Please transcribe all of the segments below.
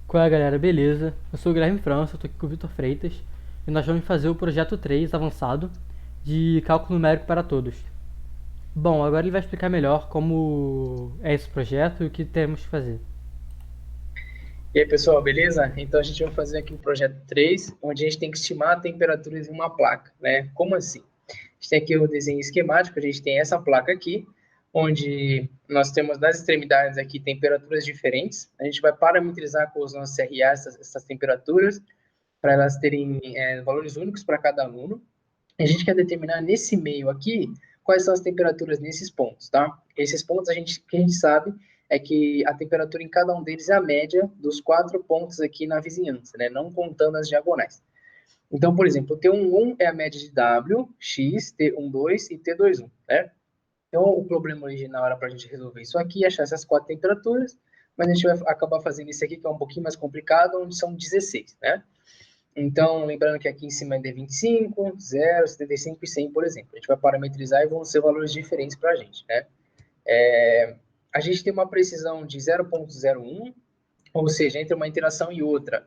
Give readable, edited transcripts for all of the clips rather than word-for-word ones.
Qual é, galera? Beleza? Eu sou o Guilherme França, eu tô aqui com o Vitor Freitas e nós vamos fazer o projeto 3 avançado de cálculo numérico para todos. Bom, agora ele vai explicar melhor como é esse projeto e o que temos que fazer. E aí, pessoal, beleza? Então a gente vai fazer aqui o projeto 3, onde a gente tem que estimar a temperatura de uma placa, né? Como assim? A gente tem aqui o desenho esquemático, a gente tem essa placa aqui, onde nós temos nas extremidades aqui temperaturas diferentes. A gente vai parametrizar com os nossos RA essas temperaturas, para elas terem valores únicos para cada aluno. A gente quer determinar nesse meio aqui quais são as temperaturas nesses pontos, tá? Esses pontos que a gente sabe é que a temperatura em cada um deles é a média dos 4 pontos aqui na vizinhança, né? Não contando as diagonais. Então, por exemplo, T11 é a média de W, X, T12 e T21, né? Então, o problema original era para a gente resolver isso aqui, achar essas 4 temperaturas, mas a gente vai acabar fazendo isso aqui, que é um pouquinho mais complicado, onde são 16, né? Então, lembrando que aqui em cima é D25, 0, 75 e 100, por exemplo. A gente vai parametrizar e vão ser valores diferentes para a gente, né? A gente tem uma precisão de 0,01, ou seja, entre uma interação e outra,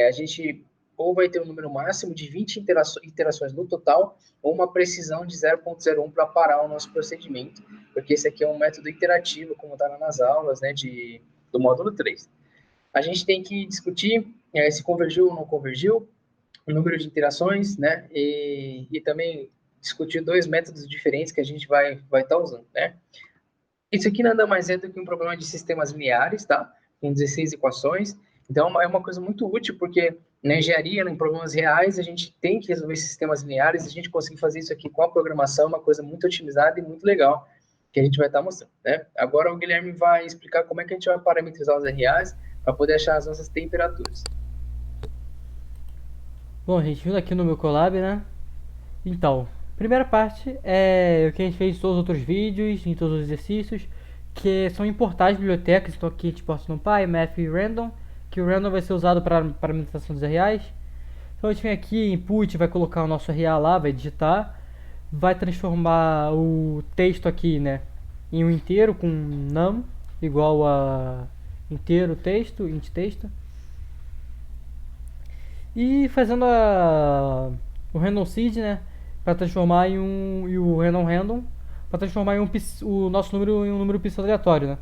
a gente ou vai ter um número máximo de 20 interações no total, ou uma precisão de 0,01 para parar o nosso procedimento, porque esse aqui é um método iterativo, como está nas aulas, né, do módulo 3. A gente tem que discutir se convergiu ou não convergiu, o número de interações, né? E também discutir dois métodos diferentes que a gente vai estar usando, né? Isso aqui nada mais é do que um problema de sistemas lineares, tá? Com 16 equações. Então, é uma coisa muito útil, porque na engenharia, em problemas reais, a gente tem que resolver sistemas lineares, e a gente conseguir fazer isso aqui com a programação é uma coisa muito otimizada e muito legal, que a gente vai estar mostrando, né? Agora o Guilherme vai explicar como é que a gente vai parametrizar os RAs para poder achar as nossas temperaturas. Bom, gente, vindo aqui no meu Colab, né? Então, primeira parte é o que a gente fez em todos os outros vídeos, em todos os exercícios, que são importar as bibliotecas, então aqui a gente posta no Py, Math e Random, que o Random vai ser usado para parametrização dos RAs. Então a gente vem aqui, input, vai colocar o nosso RA lá, vai digitar, vai transformar o texto aqui, né, em um inteiro com num igual a inteiro texto, int texto, e fazendo o random seed, né, para transformar em um e o random para transformar em o nosso número em um número pseudo aleatório, né?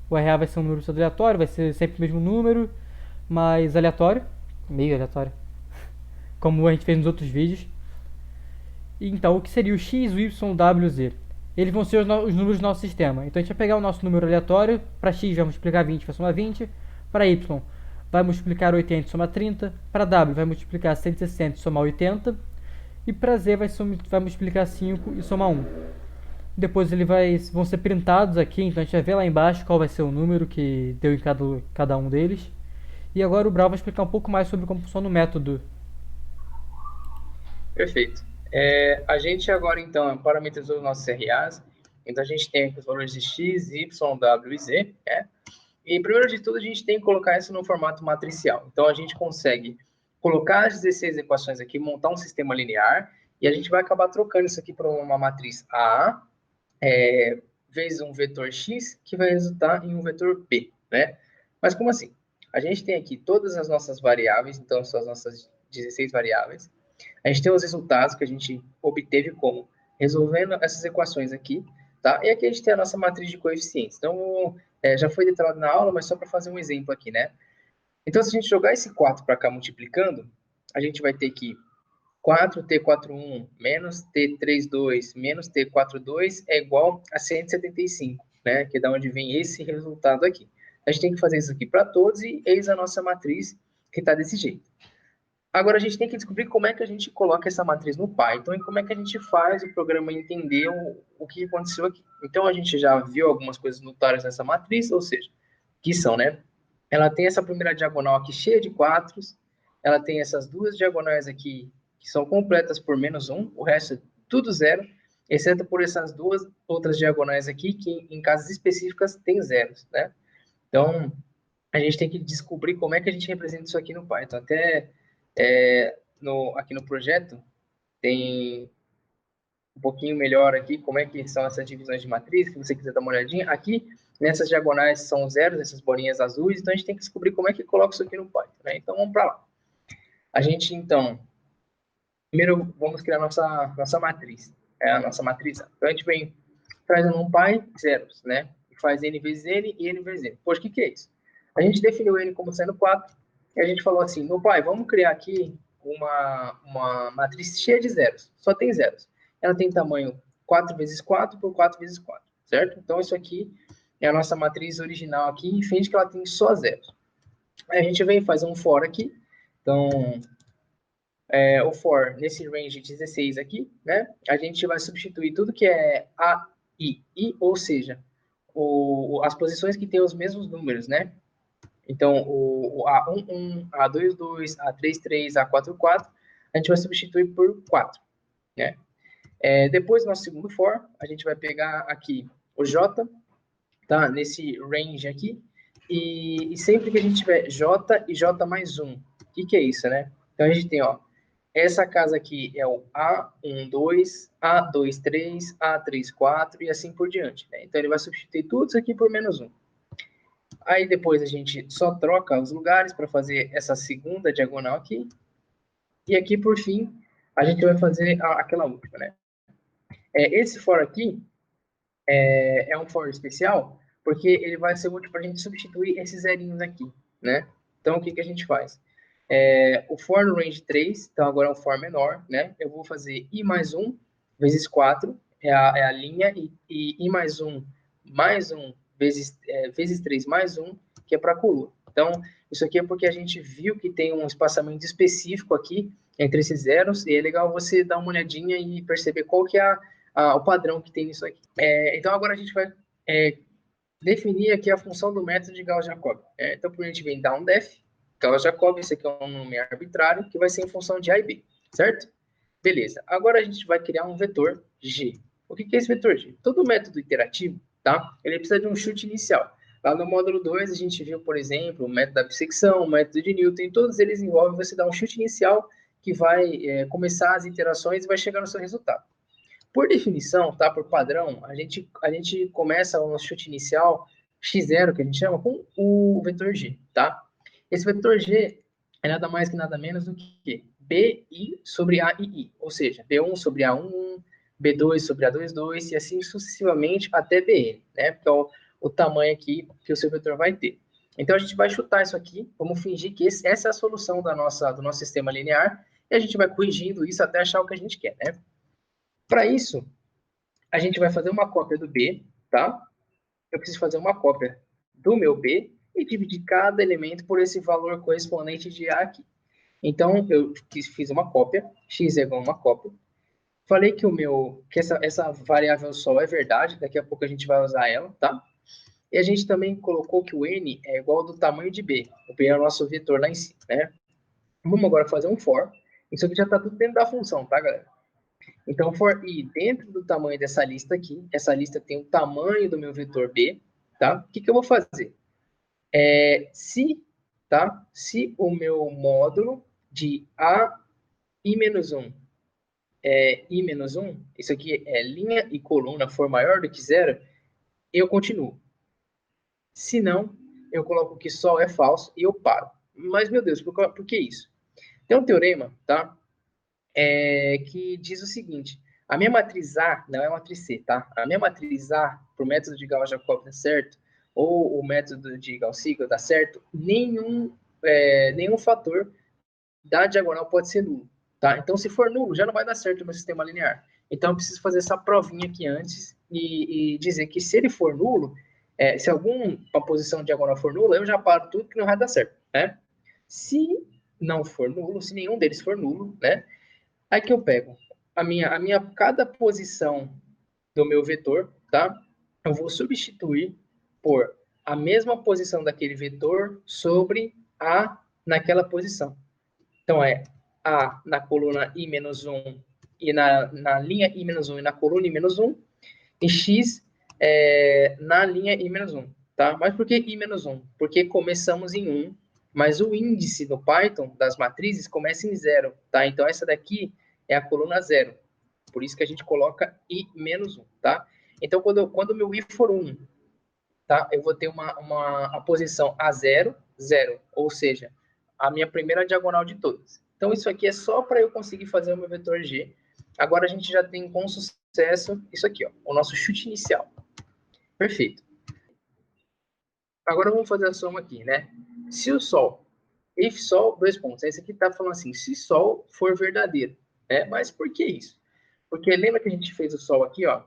O RA vai ser um número pseudo aleatório, vai ser sempre o mesmo número, mas aleatório, meio aleatório, como a gente fez nos outros vídeos. Então, o que seria o x, o y, o w, o z? Eles vão ser os números do nosso sistema. Então, a gente vai pegar o nosso número aleatório. Para x, vai multiplicar 20, vai somar 20. Para y, vai multiplicar 80 e somar 30. Para w, vai multiplicar 160 e somar 80. E para z, vai multiplicar 5 e somar 1. Depois vão ser printados aqui. Então, a gente vai ver lá embaixo qual vai ser o número que deu em cada um deles. E agora o Brau vai explicar um pouco mais sobre como funciona o método. Perfeito. A gente agora, então, parametrizou os nossos RAs. Então, a gente tem aqui os valores de x, y, w e z, né? E, primeiro de tudo, a gente tem que colocar isso no formato matricial. Então, a gente consegue colocar as 16 equações aqui, montar um sistema linear, e a gente vai acabar trocando isso aqui para uma matriz A, vezes um vetor x, que vai resultar em um vetor b, né? Mas como assim? A gente tem aqui todas as nossas variáveis, então são as nossas 16 variáveis. A gente tem os resultados que a gente obteve como resolvendo essas equações aqui, tá? E aqui a gente tem a nossa matriz de coeficientes. Então, já foi detalhado na aula, mas só para fazer um exemplo aqui, né? Então, se a gente jogar esse 4 para cá multiplicando, a gente vai ter que 4t41 menos t32 menos t42 é igual a 175, né? Que é da onde vem esse resultado aqui. A gente tem que fazer isso aqui para todos e eis a nossa matriz que está desse jeito. Agora a gente tem que descobrir como é que a gente coloca essa matriz no Python e como é que a gente faz o programa entender o que aconteceu aqui. Então a gente já viu algumas coisas notárias nessa matriz, ou seja, que são, né? Ela tem essa primeira diagonal aqui cheia de quatros, ela tem essas duas diagonais aqui que são completas por -1, o resto é tudo zero, exceto por essas duas outras diagonais aqui que em casas específicas tem zeros, né? Então a gente tem que descobrir como é que a gente representa isso aqui no Python. Até aqui no projeto tem um pouquinho melhor aqui como é que são essas divisões de matriz, se você quiser dar uma olhadinha. Aqui Nessas diagonais são zeros, essas bolinhas azuis, então a gente tem que descobrir como é que coloca isso aqui no Python, né? Então vamos para lá. A gente, então, primeiro vamos criar nossa matriz, a nossa matriz A. Então a gente vem, traz no NumPy zeros, né? E faz n vezes n e n vezes n. Poxa, o que é isso? A gente definiu n como sendo 4, e a gente falou assim, NumPy, vamos criar aqui uma matriz cheia de zeros, só tem zeros. Ela tem tamanho 4 vezes 4 por 4 vezes 4, certo? Então isso aqui é a nossa matriz original aqui, e finge que ela tem só zeros. Aí a gente vem fazer um for aqui, então o for nesse range 16 aqui, né? A gente vai substituir tudo que é A, I, ou seja, as posições que têm os mesmos números, né? Então, o A11, A22, A33, A44, a gente vai substituir por 4, né? Depois do nosso segundo for, a gente vai pegar aqui o J, tá? Nesse range aqui, e sempre que a gente tiver J e J mais 1, o que é isso, né? Então, a gente tem, ó, essa casa aqui é o A12, A23, A34 e assim por diante, né? Então, ele vai substituir tudo isso aqui por menos 1. Aí, depois, a gente só troca os lugares para fazer essa segunda diagonal aqui. E aqui, por fim, a gente vai fazer aquela última, né? Esse for aqui é um for especial, porque ele vai ser útil para a gente substituir esses zerinhos aqui, né? Então, o que a gente faz? O for no range 3, então agora é um for menor, né? Eu vou fazer i mais 1 vezes 4, é a linha, e i mais 1 vezes 3 mais 1, que é para a coluna. Então, isso aqui é porque a gente viu que tem um espaçamento específico aqui entre esses zeros, e é legal você dar uma olhadinha e perceber qual que é o padrão que tem nisso aqui. Então, agora a gente vai definir aqui a função do método de Gauss-Jacob. Então, por a gente vem downDef, Gauss-Jacob, esse aqui é um nome arbitrário, que vai ser em função de A e B, certo? Beleza. Agora a gente vai criar um vetor G. O que é esse vetor G? Todo método iterativo, tá? Ele precisa de um chute inicial. Lá no módulo 2, a gente viu, por exemplo, o método da bissecção, o método de Newton, todos eles envolvem você dar um chute inicial que vai começar as iterações e vai chegar no seu resultado. Por definição, tá? Por padrão, a gente começa o nosso chute inicial, x0, que a gente chama, com o vetor G, tá? Esse vetor G é nada mais que nada menos do que BI sobre AII, ou seja, B1 sobre A11, B2 sobre A22 e assim sucessivamente até BN, né? Que é o tamanho aqui que o seu vetor vai ter. Então, a gente vai chutar isso aqui, vamos fingir que essa é a solução do nosso sistema linear, e a gente vai corrigindo isso até achar o que a gente quer, né? Para isso, a gente vai fazer uma cópia do B, tá? Eu preciso fazer uma cópia do meu B e dividir cada elemento por esse valor correspondente de A aqui. Então, eu fiz uma cópia, x é igual a uma cópia. Falei que essa variável sol é verdade, daqui a pouco a gente vai usar ela, tá? E a gente também colocou que o n é igual ao do tamanho de B. O B é o nosso vetor lá em cima, né? Vamos agora fazer um for. Isso aqui já está tudo dentro da função, tá, galera? Então, for i dentro do tamanho dessa lista aqui, essa lista tem o tamanho do meu vetor B, tá? O que eu vou fazer? Se o meu módulo de A i-1 i-1, isso aqui é linha e coluna, for maior do que zero, eu continuo. Se não, eu coloco que sol é falso e eu paro. Mas, meu Deus, por que isso? Tem um teorema, tá? Que diz o seguinte: a minha matriz A não é a matriz C, tá? A minha matriz A, para o método de Gauss-Jacob dar certo, ou o método de Gauss-Seidel dar certo, nenhum fator da diagonal pode ser nulo, tá? Então, se for nulo, já não vai dar certo no sistema linear. Então, eu preciso fazer essa provinha aqui antes e dizer que se ele for nulo, se alguma posição diagonal for nula, eu já paro tudo que não vai dar certo, né? Se não for nulo, se nenhum deles for nulo, né? Aí que eu pego cada posição do meu vetor, tá? Eu vou substituir por a mesma posição daquele vetor sobre A naquela posição. Então, A na coluna I-1 e na linha I-1 e na coluna I-1, e X na linha I-1, tá? Mas por que I-1? Porque começamos em 1, mas o índice no Python das matrizes começa em 0, tá? Então, essa daqui é a coluna 0. Por isso que a gente coloca I-1, tá? Então, quando o meu I for 1, tá? Eu vou ter a posição A0, 0, ou seja, a minha primeira diagonal de todas. Então, isso aqui é só para eu conseguir fazer o meu vetor G. Agora, a gente já tem com sucesso isso aqui, ó, o nosso chute inicial. Perfeito. Agora, vamos fazer a soma aqui, né? Se o Sol, if Sol, dois pontos. Esse aqui está falando assim, se Sol for verdadeiro. Né? Mas por que isso? Porque lembra que a gente fez o Sol aqui, ó?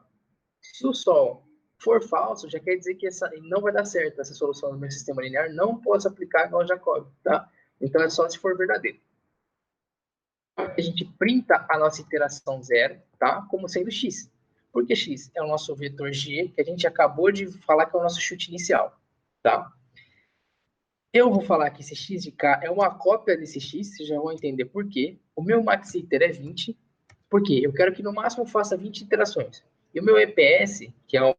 Se o Sol for falso, já quer dizer que não vai dar certo essa solução do meu sistema linear, não posso aplicar igual Jacob, tá? Então é só se for verdadeiro. A gente printa a nossa iteração zero, tá? Como sendo x. Porque x é o nosso vetor g, que a gente acabou de falar que é o nosso chute inicial, tá? Eu vou falar que esse x de k é uma cópia desse x, vocês já vão entender por quê. O meu max iter é 20, porque eu quero que no máximo faça 20 iterações. E o meu EPS, que é a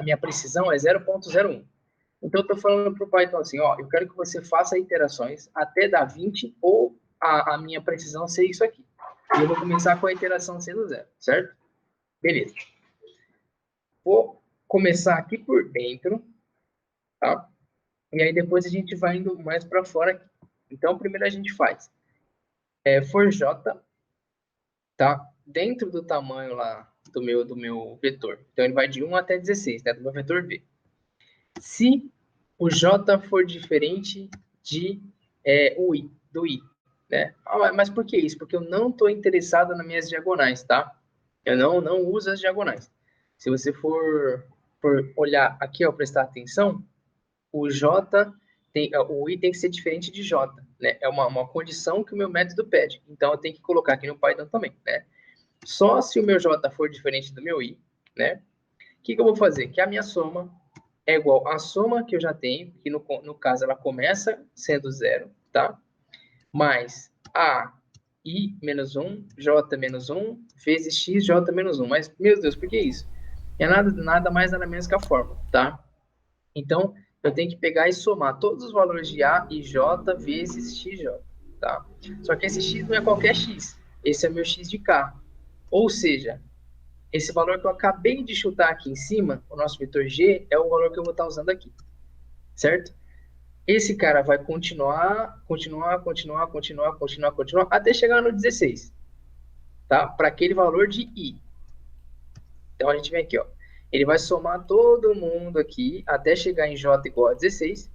minha precisão, é 0.01. Então, eu estou falando para o Python assim, ó, eu quero que você faça iterações até dar 20 ou a minha precisão ser isso aqui. E eu vou começar com a iteração sendo 0, certo? Beleza. Vou começar aqui por dentro, tá? E aí depois a gente vai indo mais para fora aqui. Então, primeiro a gente faz for j, tá? Dentro do tamanho lá do meu vetor. Então, ele vai de 1 até 16, né? Do meu vetor v. Se o j for diferente do i, né? Mas por que isso? Porque eu não estou interessado nas minhas diagonais, tá? Eu não uso as diagonais. Se você for olhar aqui, ó, prestar atenção, o i tem que ser diferente de j, né? É uma condição que o meu método pede. Então, eu tenho que colocar aqui no Python também, né? Só se o meu j for diferente do meu i, né? O que eu vou fazer? Que a minha soma é igual à soma que eu já tenho, que no caso ela começa sendo 0, tá? Mais a i menos 1, j menos 1, vezes x, j menos 1. Mas, meu Deus, por que isso? É nada mais, nada menos que a fórmula, tá? Então, eu tenho que pegar e somar todos os valores de a e j vezes xj, tá? Só que esse x não é qualquer x. Esse é o meu x de k. Ou seja, esse valor que eu acabei de chutar aqui em cima, o nosso vetor g, é o valor que eu vou estar usando aqui, certo? Esse cara vai continuar, até chegar no 16, tá? Para aquele valor de i. Então, a gente vem aqui, ó. Ele vai somar todo mundo aqui, até chegar em j igual a 16.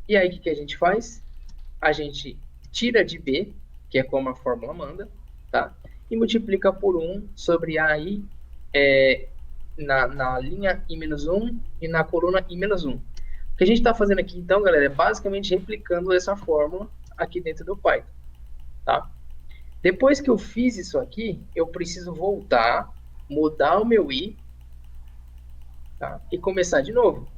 E aí, o que a gente faz? A gente tira de b, que é como a fórmula manda, tá? E multiplica por 1 sobre AI na linha I-1 e na coluna I-1. O que a gente está fazendo aqui, então, galera, é basicamente replicando essa fórmula aqui dentro do Python, tá? Depois que eu fiz isso aqui, eu preciso voltar, mudar o meu I, tá? E começar de novo.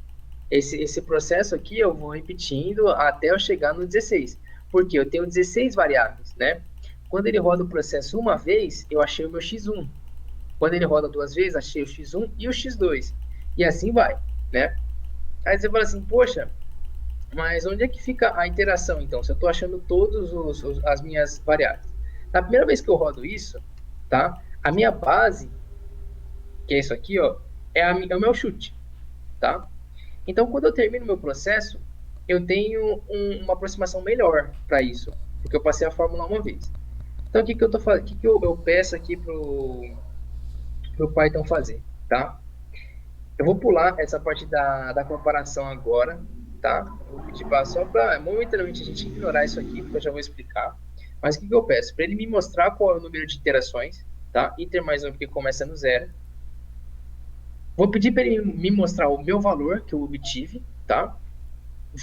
Esse processo aqui eu vou repetindo até eu chegar no 16. Porque eu tenho 16 variáveis, né? Quando ele roda o processo uma vez, eu achei o meu x1. Quando ele roda duas vezes, achei o x1 e o x2. E assim vai, né? Aí você fala assim, poxa, mas onde é que fica a interação, então? Se eu estou achando todas as minhas variáveis. Na primeira vez que eu rodo isso, tá? A minha base, que é isso aqui, ó, é o meu chute, tá? Então, quando eu termino o meu processo, eu tenho uma aproximação melhor para isso, porque eu passei a fórmula uma vez. Então, o que eu tô fazendo? O que eu peço aqui pro Python fazer, tá? Eu vou pular essa parte da comparação agora, tá? Eu vou pedir só para momentaneamente a gente ignorar isso aqui, porque eu já vou explicar. Mas o que eu peço? Para ele me mostrar qual é o número de iterações, tá? Iter mais 1 porque começa no 0. Vou pedir para ele me mostrar o meu valor que eu obtive, tá?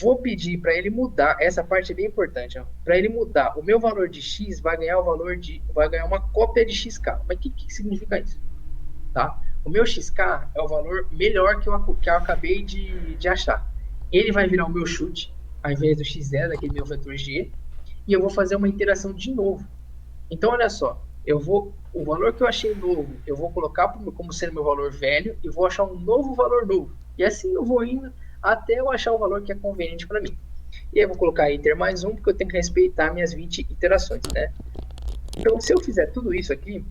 Vou pedir para ele mudar, essa parte é bem importante, para ele mudar o meu valor de x, vai ganhar uma cópia de xk. Mas o que significa isso? Tá? O meu xk é o valor melhor que eu acabei de achar. Ele vai virar o meu chute, ao invés do x0, daquele meu vetor g, e eu vou fazer uma iteração de novo. Então, olha só, o valor que eu achei novo, eu vou colocar como sendo meu valor velho, e vou achar um novo valor novo. E assim eu vou indo até eu achar o valor que é conveniente para mim. E aí eu vou colocar iter mais 1, porque eu tenho que respeitar minhas 20 iterações, né? Então, se eu fizer tudo isso aqui,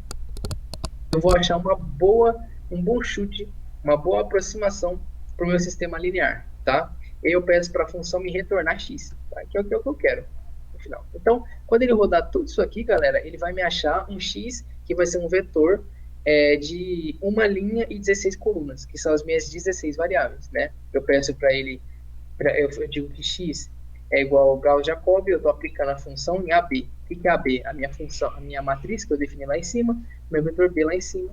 eu vou achar um bom chute uma boa aproximação para o meu sistema linear, tá? E aí eu peço para a função me retornar x, tá? Que é o que eu quero no final. Então, quando ele rodar tudo isso aqui, galera, ele vai me achar um x que vai ser um vetor de uma linha e 16 colunas, que são as minhas 16 variáveis, né? Eu peço para ele, eu digo que x é igual ao Gauss-Jacobi, eu estou aplicando a função em AB. O que é AB? A minha função, a minha matriz que eu defini lá em cima, meu vetor B lá em cima.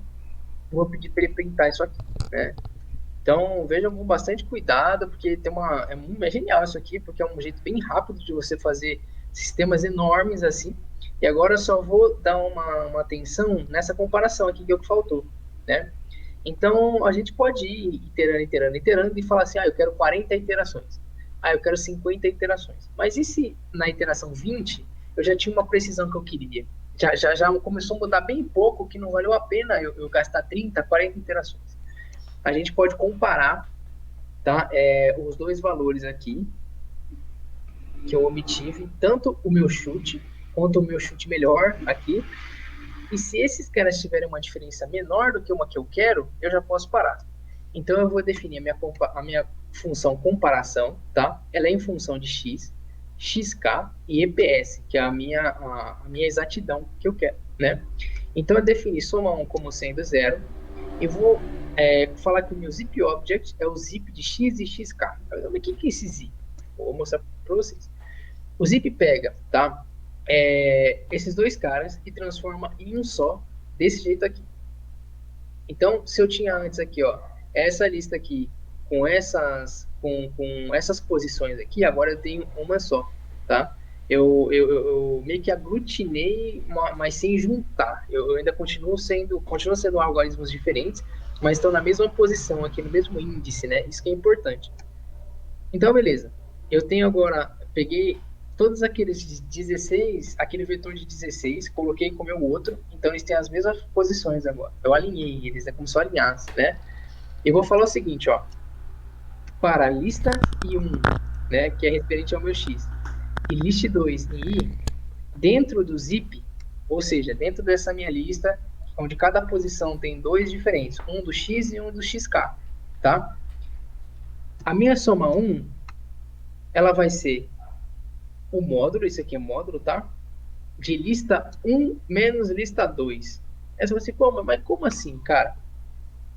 Vou pedir para ele printar isso aqui, né? Então, vejam com bastante cuidado, porque é genial isso aqui, porque é um jeito bem rápido de você fazer sistemas enormes assim. E agora eu só vou dar uma atenção nessa comparação aqui que é o que faltou, né? Então, a gente pode ir iterando e falar assim, eu quero 40 iterações. Eu quero 50 iterações. Mas e se na iteração 20 eu já tinha uma precisão que eu queria? Já começou a mudar bem pouco, que não valeu a pena eu gastar 30, 40 iterações. A gente pode comparar, tá, os dois valores aqui que eu obtive, tanto o meu chute quanto o meu chute melhor aqui. E se esses caras tiverem uma diferença menor do que uma que eu quero, eu já posso parar. Então eu vou definir a minha função comparação, tá? Ela é em função de x, xk e EPS, que é a minha exatidão que eu quero, né? Então eu defini soma 1 como sendo zero e vou falar que o meu zip object é o zip de x e xk. Mas o que é esse zip? Vou mostrar para vocês. O zip pega, tá? Esses dois caras e transforma em um só, desse jeito aqui. Então, se eu tinha antes aqui, ó, essa lista aqui com essas posições aqui, agora eu tenho uma só, tá? Eu meio que aglutinei, mas sem juntar. Eu ainda continuo sendo algoritmos diferentes, mas estão na mesma posição aqui, no mesmo índice, né? Isso que é importante. Então, beleza. Eu tenho agora, peguei todos aqueles 16, aquele vetor de 16, coloquei com o meu outro, então eles têm as mesmas posições agora. Eu alinhei eles, é como se eu alinhasse, né? E vou falar o seguinte, ó, para lista I1, né, que é referente ao meu X, e list 2 e I, dentro do zip, ou seja, dentro dessa minha lista, onde cada posição tem dois diferentes, um do X e um do XK, tá? A minha soma 1, ela vai ser o módulo, isso aqui é módulo, tá? De lista 1 menos lista 2. Aí você vai assim, pô, mas como assim, cara?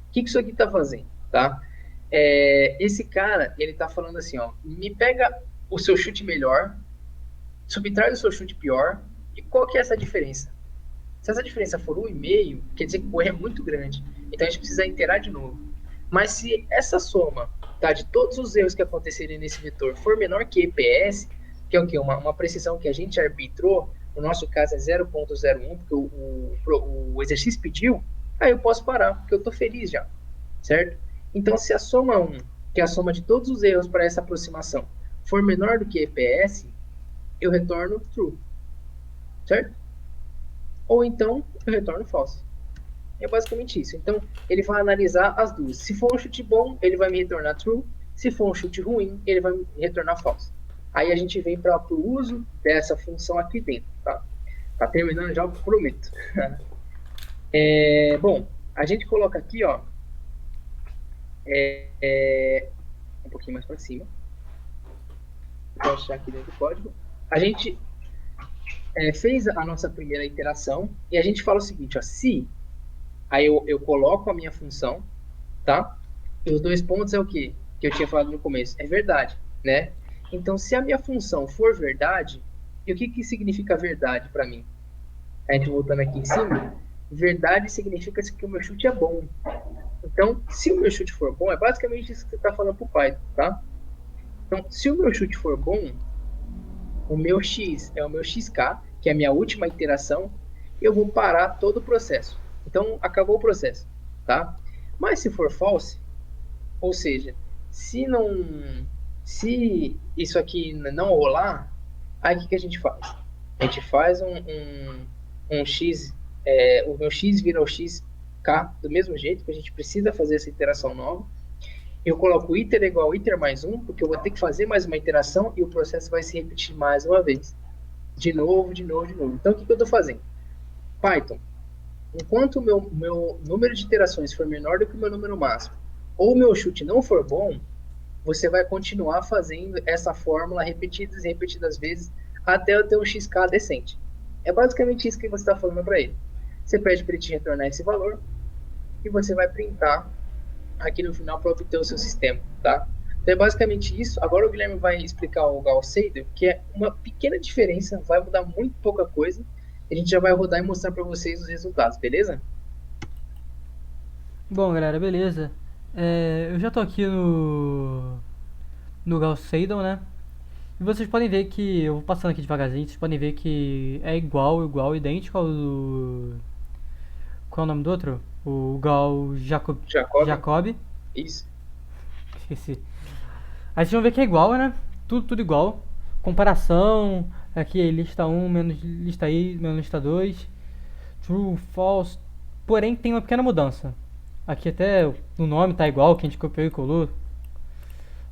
O que isso aqui tá fazendo, tá? Esse cara, ele tá falando assim, ó, me pega o seu chute melhor, subtrai o seu chute pior, e qual que é essa diferença? Se essa diferença for 1,5, quer dizer que o erro é muito grande. Então a gente precisa iterar de novo. Mas se essa soma, tá, de todos os erros que acontecerem nesse vetor for menor que EPS, que é o quê? Uma precisão que a gente arbitrou, no nosso caso é 0,01, porque o exercício pediu, aí eu posso parar, porque eu estou feliz já, certo? Então, se a soma 1, que é a soma de todos os erros para essa aproximação, for menor do que EPS, eu retorno true, certo? Ou então, eu retorno false. É basicamente isso. Então, ele vai analisar as duas. Se for um chute bom, ele vai me retornar true. Se for um chute ruim, ele vai me retornar false. Aí a gente vem para o uso dessa função aqui dentro, tá? Tá terminando já, eu prometo. Bom, a gente coloca aqui, ó, um pouquinho mais para cima. Vou achar aqui dentro do código. A gente fez a nossa primeira iteração e a gente fala o seguinte, ó, se aí eu coloco a minha função, tá? E os dois pontos é o quê? Que eu tinha falado no começo. É verdade, né? Então, se a minha função for verdade, e o que significa verdade para mim? A gente voltando aqui em cima, verdade significa que o meu chute é bom. Então, se o meu chute for bom, é basicamente isso que você está falando para o Python, tá? Então, se o meu chute for bom, o meu x é o meu xk, que é a minha última iteração, eu vou parar todo o processo. Então, acabou o processo, tá? Mas se for false, ou seja, se isso aqui não rolar, aí o que a gente faz? A gente faz um x, o meu x vira o xk do mesmo jeito, que a gente precisa fazer essa iteração nova. Eu coloco iter igual a iter mais 1, porque eu vou ter que fazer mais uma iteração e o processo vai se repetir mais uma vez. De novo, de novo, de novo. Então, o que eu estou fazendo? Python, enquanto o meu número de iterações for menor do que o meu número máximo, ou o meu chute não for bom, você vai continuar fazendo essa fórmula repetidas e repetidas vezes até eu ter um XK decente. É basicamente isso que você está falando para ele. Você pede para ele te retornar esse valor e você vai printar aqui no final para obter o seu sistema, tá? Então é basicamente isso. Agora o Guilherme vai explicar o Gauss Seidel, que é uma pequena diferença, vai mudar muito pouca coisa. A gente já vai rodar e mostrar para vocês os resultados, beleza? Bom, galera, beleza. Eu já tô aqui no Gauss Seidel, né? E vocês podem ver que, eu vou passando aqui devagarzinho, vocês podem ver que é igual, idêntico ao do... Qual é o nome do outro? O Gauss Jacob, Jacob. isso. Esqueci. Aí vocês vão ver que é igual, né? Tudo igual. Comparação, aqui lista um menos lista I, menos lista 2. True, false. Porém tem uma pequena mudança. Aqui até o nome tá igual, que a gente copiou e colou.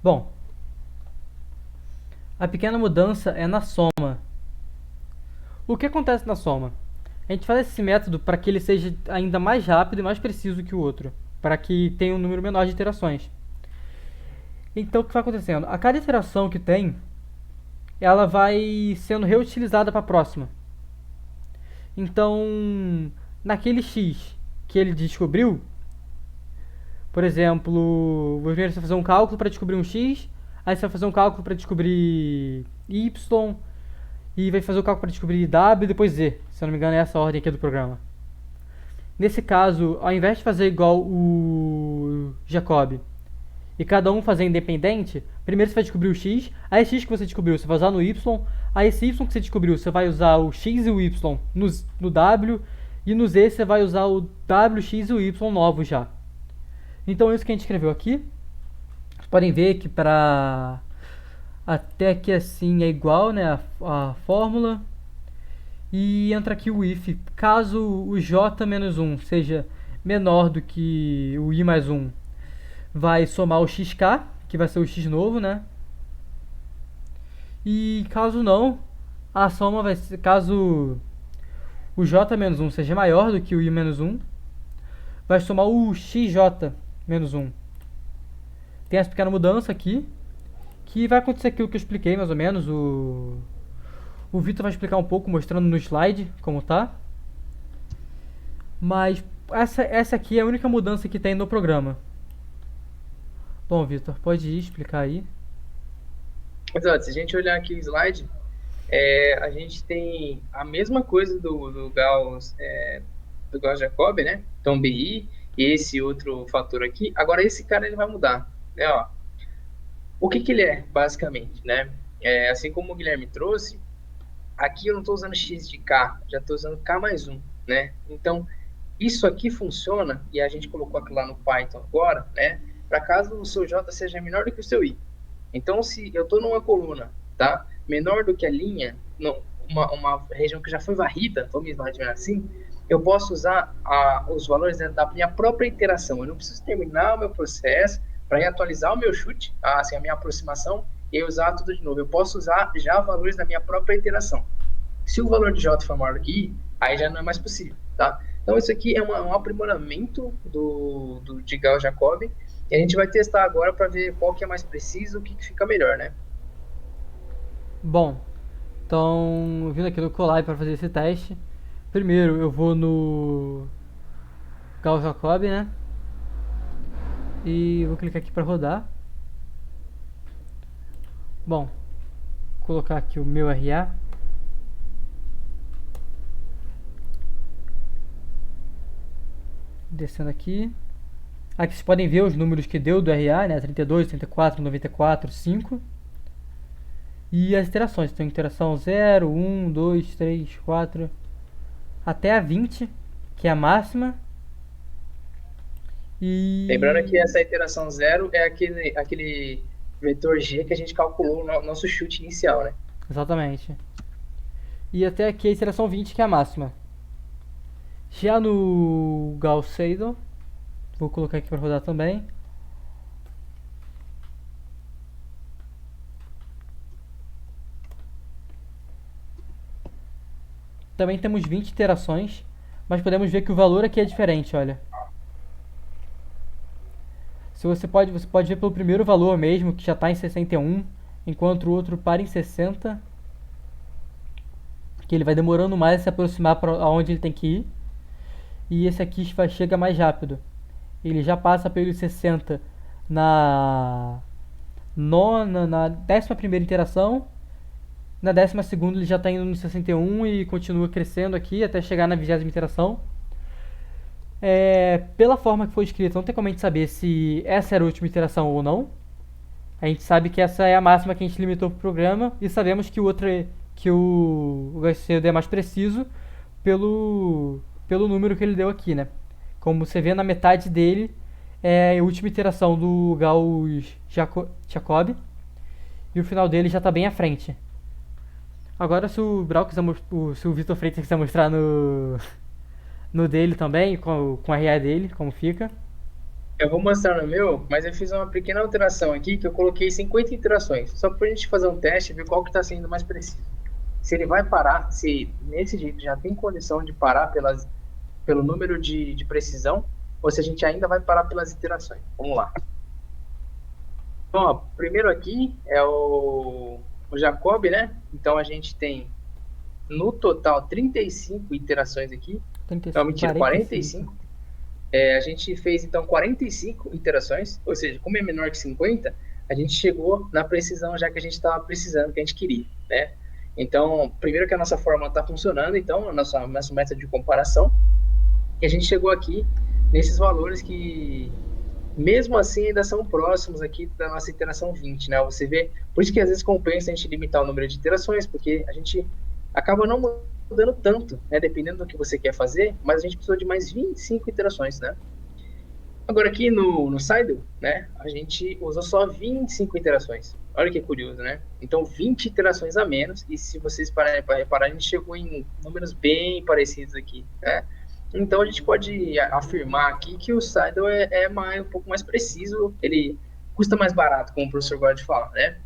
Bom, a pequena mudança é na soma. O que acontece na soma? A gente faz esse método para que ele seja ainda mais rápido e mais preciso que o outro, para que tenha um número menor de iterações. Então o que vai acontecendo? A cada iteração que tem, ela vai sendo reutilizada para a próxima. Então, naquele x que ele descobriu, por exemplo, primeiro você vai fazer um cálculo para descobrir um x, aí você vai fazer um cálculo para descobrir y, e vai fazer o cálculo para descobrir w e depois z. Se eu não me engano, é essa a ordem aqui do programa. Nesse caso, ao invés de fazer igual o Jacob e cada um fazer independente, primeiro você vai descobrir o x, aí x que você descobriu você vai usar no y, aí esse y que você descobriu você vai usar o x e o y no w, e no z você vai usar o w, x e o y novos já. Então é isso que a gente escreveu aqui. Vocês podem ver que para até aqui assim é igual, né, a fórmula. E entra aqui o if. Caso o j-1 seja menor do que o i mais 1, vai somar o xk, que vai ser o x novo, né? E caso não, a soma vai ser, caso o j-1 seja maior do que o i menos 1, vai somar o xj menos 1. Tem essa pequena mudança aqui, que vai acontecer aquilo que eu expliquei mais ou menos. O Vitor vai explicar um pouco, mostrando no slide como tá. Mas essa aqui é a única mudança que tem no programa. Bom, Vitor, pode ir explicar aí. Exato, se a gente olhar aqui o slide, a gente tem a mesma coisa do Gauss, do Gauss Jacob, né? Então, BI, e esse outro fator aqui. Agora, esse cara ele vai mudar, né? Ó, o que ele é, basicamente, né? Assim como o Guilherme trouxe, aqui eu não estou usando x de k, já estou usando k mais 1, né? Então, isso aqui funciona, e a gente colocou aqui lá no Python agora, né? Para caso o seu j seja menor do que o seu i. Então, se eu estou numa coluna, tá? Menor do que a linha, uma região que já foi varrida, vamos imaginar assim, eu posso usar os valores da minha própria iteração. Eu não preciso terminar o meu processo para ir atualizar o meu chute, assim, a minha aproximação, e usar tudo de novo. Eu posso usar já valores da minha própria iteração. Se o valor de j for maior do que i, aí já não é mais possível, tá? Então, isso aqui é um aprimoramento de Gauss-Jacob, e a gente vai testar agora para ver qual que é mais preciso, o que fica melhor, né? Bom, então, vindo aqui no Colab para fazer esse teste. Primeiro eu vou no Gauss Jacob, né? E vou clicar aqui para rodar. Bom, vou colocar aqui o meu RA. Descendo aqui. Aqui vocês podem ver os números que deu do RA, né? 32, 34, 94, 5. E as iterações. Então, iteração 0, 1, 2, 3, 4, até a 20, que é a máxima. E... Lembrando que essa iteração 0 é aquele vetor G que a gente calculou no nosso chute inicial, né? Exatamente. E até aqui a iteração 20, que é a máxima. Já no Gauss Seidel, vou colocar aqui para rodar também. Também temos 20 iterações, mas podemos ver que o valor aqui é diferente, olha. Se você pode ver pelo primeiro valor mesmo, que já está em 61, enquanto o outro para em 60, que ele vai demorando mais a se aproximar para aonde ele tem que ir. E esse aqui chega mais rápido. Ele já passa pelos 60 na na 11ª interação. Na 12ª ele já está indo no 61 e continua crescendo aqui até chegar na 20ª interação. Pela forma que foi escrita, não tem como a gente saber se essa era a última iteração ou não. A gente sabe que essa é a máxima que a gente limitou pro programa e sabemos que o outro que o HCD é mais preciso pelo número que ele deu aqui, né? Como você vê na metade dele é a última iteração do Gauss-Jacobi e o final dele já está bem à frente. Agora se o Brau quiser se o Vitor Freitas quiser mostrar no dele também, com a RA dele, como fica. Eu vou mostrar no meu, mas eu fiz uma pequena alteração aqui, que eu coloquei 50 iterações, só para a gente fazer um teste e ver qual que está sendo mais preciso. Se ele vai parar, se nesse jeito já tem condição de parar pelo número de precisão, ou se a gente ainda vai parar pelas iterações. Vamos lá. Então, ó, primeiro aqui é o Jacobi, né? Então a gente tem no total 35 iterações aqui. 35, não, mentira, 45. A gente fez então 45 iterações, ou seja, como é menor que 50, a gente chegou na precisão já que a gente estava precisando, que a gente queria, né? Então, primeiro que a nossa fórmula está funcionando, então, a nosso método de comparação, e a gente chegou aqui nesses valores que, mesmo assim, ainda são próximos aqui da nossa iteração 20, né? Você vê, por isso que às vezes compensa a gente limitar o número de iterações, porque a gente acaba não mudando tanto, né? Dependendo do que você quer fazer, mas a gente precisou de mais 25 iterações, né? Agora aqui no Seidel, né, a gente usou só 25 iterações. Olha que curioso, né? Então 20 iterações a menos, e se vocês pararem para reparar, a gente chegou em números bem parecidos aqui, né? Então a gente pode afirmar aqui que o Seidel um pouco mais preciso, ele custa mais barato, como o professor gosta de falar, né?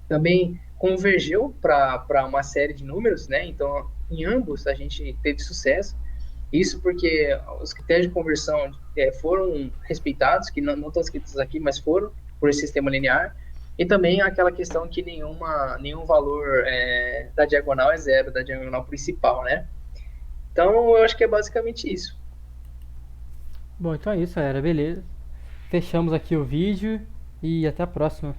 Também convergeu para uma série de números, né? Então em ambos a gente teve sucesso. Isso porque os critérios de conversão foram respeitados, que não estão escritos aqui, mas foram por esse sistema linear. E também aquela questão que nenhum valor da diagonal é zero, da diagonal principal, né? Então, eu acho que é basicamente isso. Bom, então é isso, galera. Beleza. Fechamos aqui o vídeo e até a próxima.